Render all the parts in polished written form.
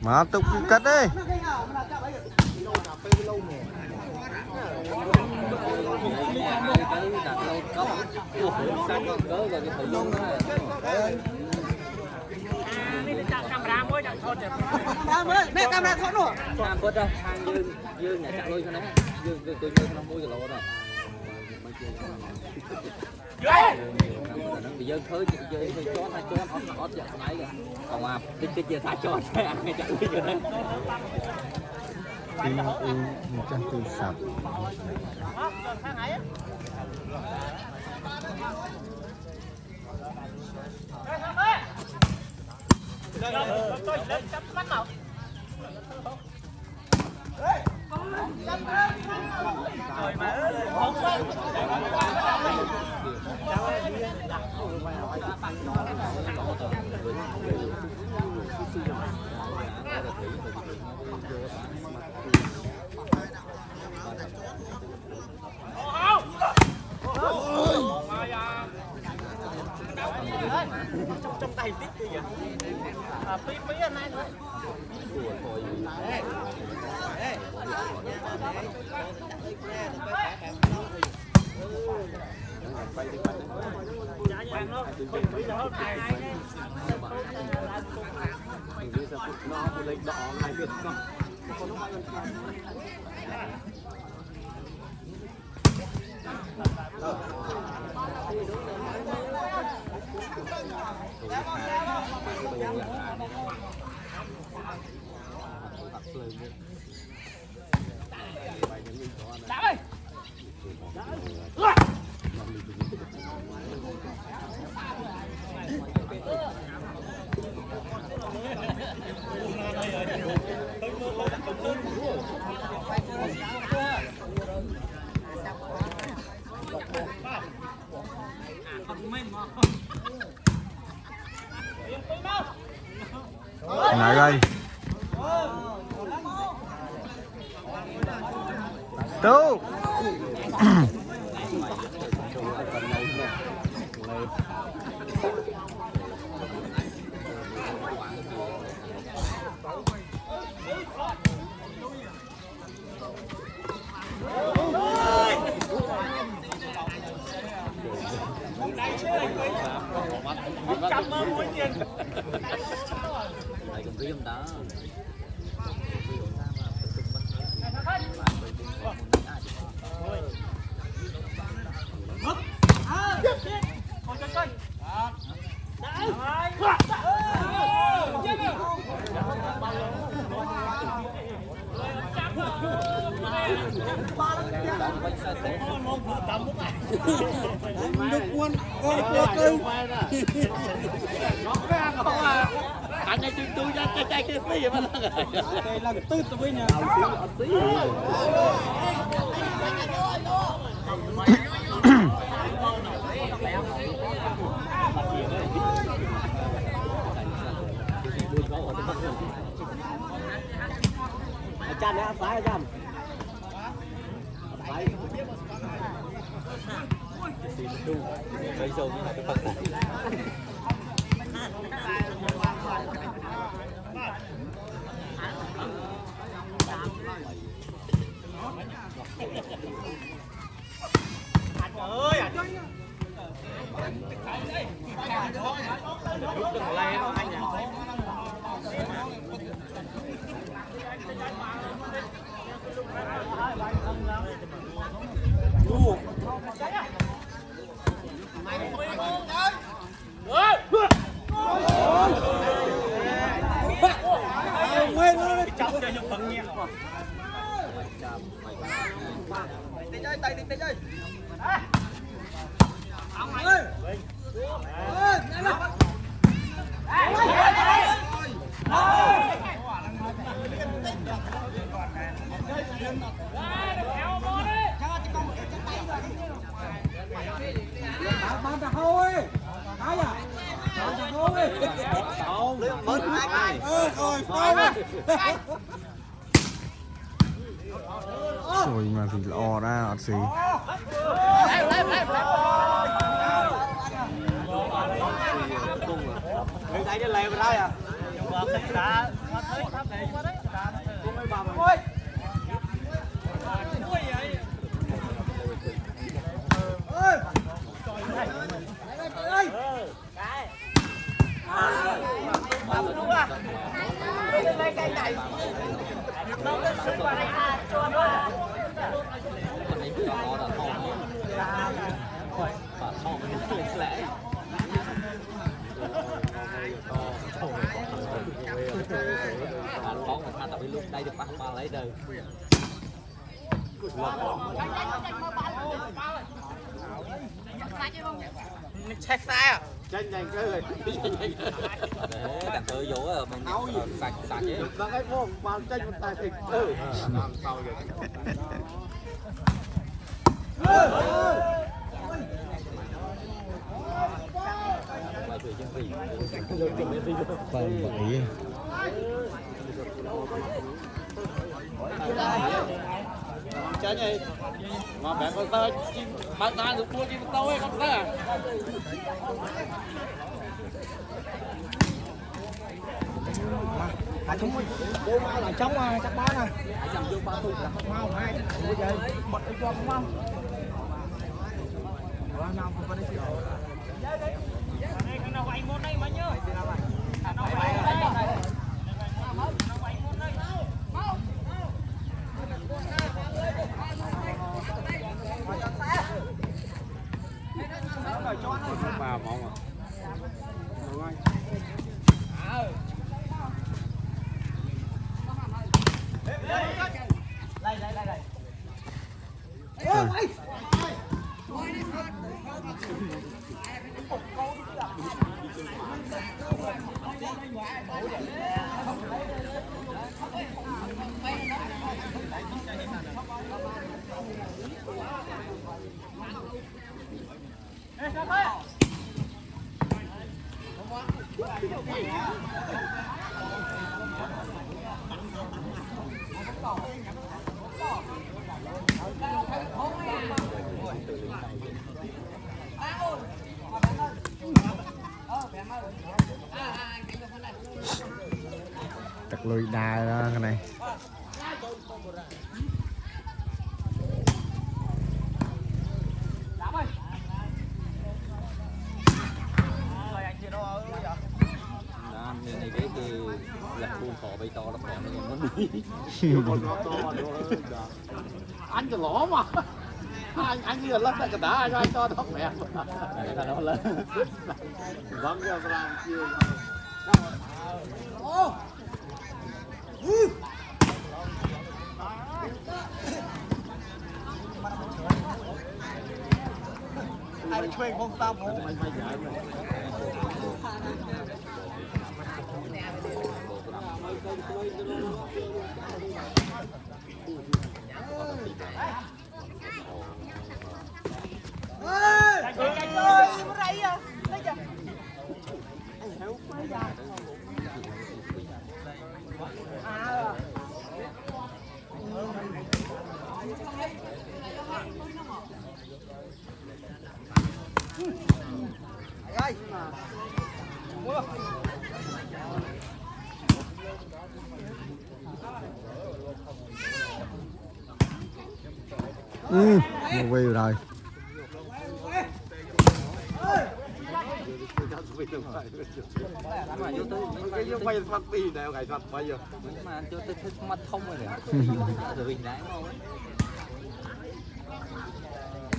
Mà tục cắt đi. Nè camera thoát nữa. Tham phớt đâu, tham dương nhà chạm lôi cho nó. Dương tôi như nó mua rồi rồi. Bây giờ khơi chơi chó tha chó nó chợ máy kìa. Còn mà cái giờ tha chó ăn cái chợ lôi cho nó. Tí một trăm tư sập. Trong tay tích kìa vậy. Mấy anh này thôi. Này đây. Tu. Cảm ơn quý tiền. Này cũng riêng đó. Anh ấy tôi ra chạy cái gì mà Đây là tư tụi bây nhà. Chan đấy, phái chan. Phái. Bây giờ mới là cái bậc. Ơi à. Tay chơi. Ông ơi. Bán trà khô ơi. Ai à? Bán trà khô ơi. Không, mới hai. Rồi, Rồi mà thì lò ra ọt xì. Người thấy cái lề vào đây à? có một hai tập lúc đây được bắt ba lấy đời Check sai à? Tranh giành chơi rồi. để thằng cơ vô á mình sạch sạch chứ Và cái phong vào tranh một tài thịt. Làm sao vậy? mày cười chân gì Vâng vậy. Chơi gì? Mà bạn con tơ bạn ta được mua chim tôi con tơ. Chúng vô mau là chống chắc bó nè. hãy dầm vô ba thu là Mau hai. Bây giờ bật cho không không? Nào không có đấy gì. Vào mong à. Chặt lùi đai đó cái này. này cái thì là buôn cỏ bay to lắm em nó đi Anh cho lỗ mà. Anh như là lắm cái đá anh cho nó mẹ. là nó lên Vâng giờ làm chiều. Ai chơi không tao không? Một view rồi. Cái như quay phát đi này ngày phát bây giờ. mà anh cho tôi thích mắt thông rồi nè rồi bình đáng không ấy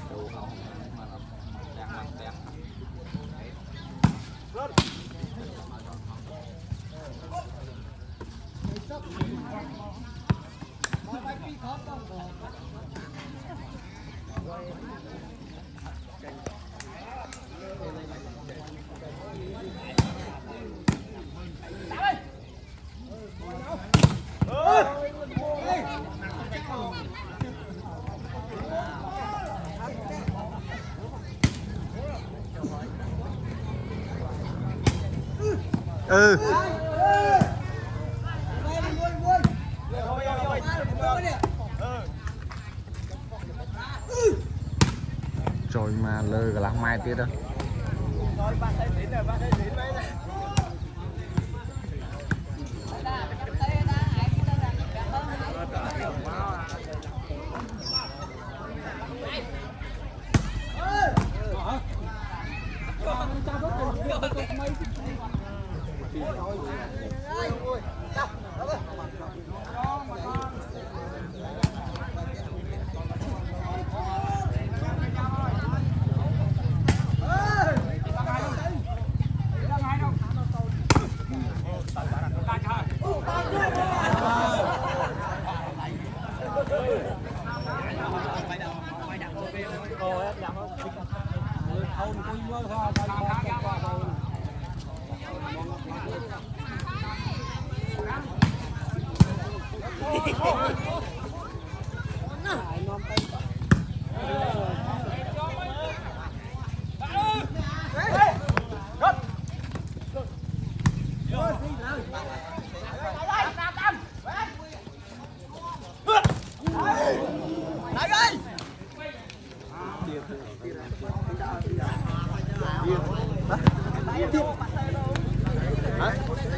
đồ không mà đang làm đang Trời mà lơ cả lắm mai tiết đó.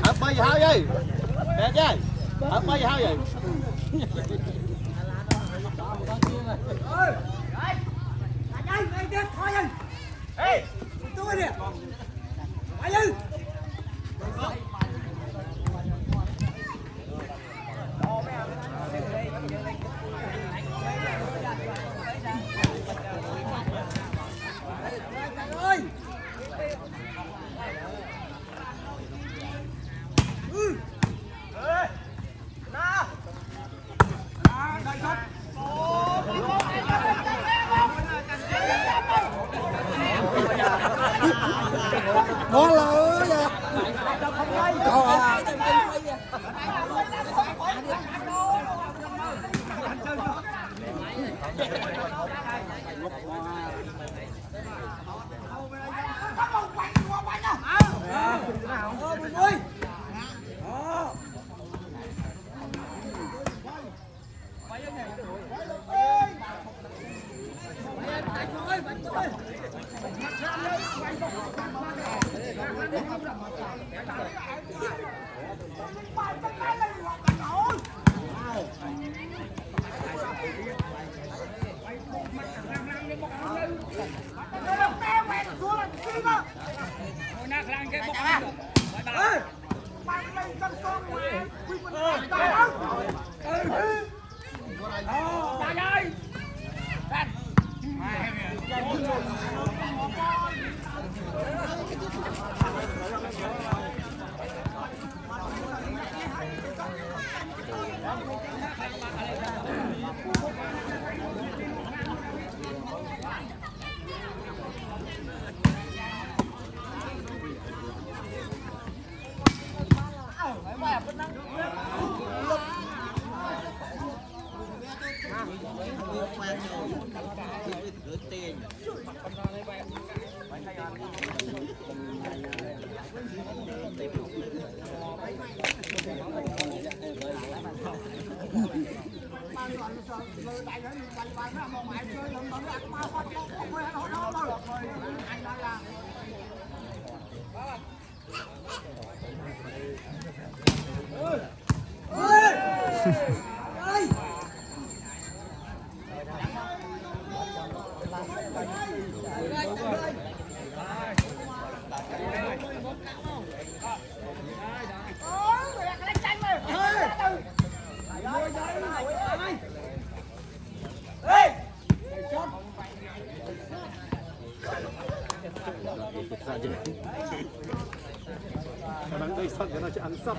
Hả bay hao gì? Đẹp chứ? Hả bay hao gì? Ngon lời nha. Cậu à. Bạn đây sắp nó sẽ ăn sắp.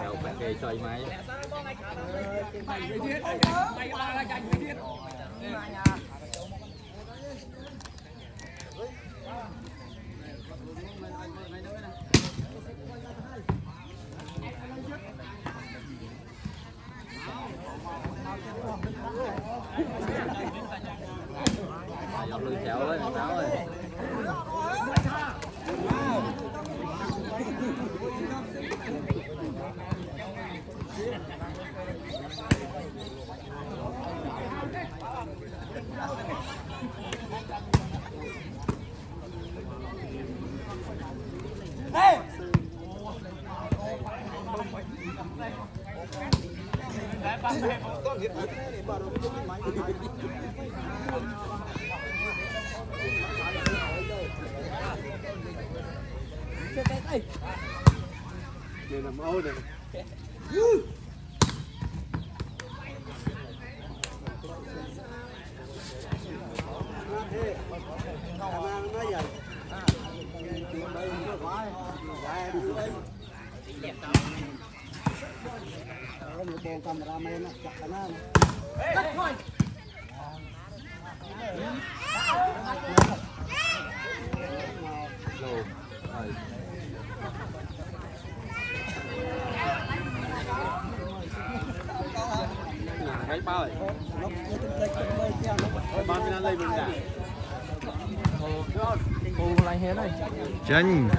Kéo bạn kê chơi máy. Dọn lưng chéo ơi, táo ơi. Này làm âu này. Mấy bao rồi. Bao nhiêu lấy mình cả. Cô lại hết rồi. Chanh.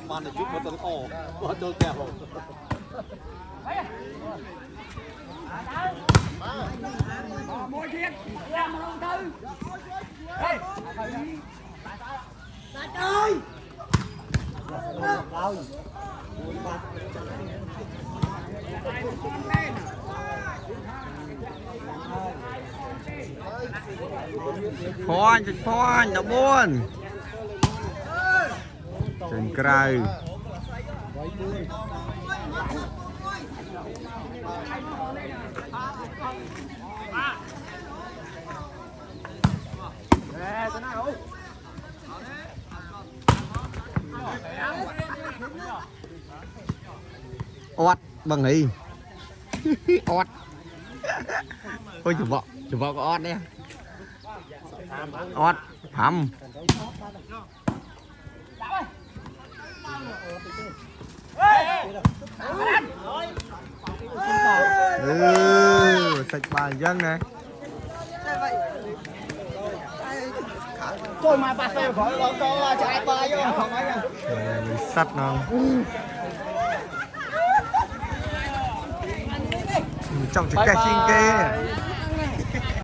Mà này chút một tuần ổ, một tuần kẹo. Phon, đã buồn. Trên cây. Ót bằng ý. Ót. Ôi chủ vợ có ót đấy. Ót hầm. Sạch bà dân này. Tôi mà bà xem khỏi có chạy bay vô không ấy nha. Mình sắt nó. Trong cái cây kia.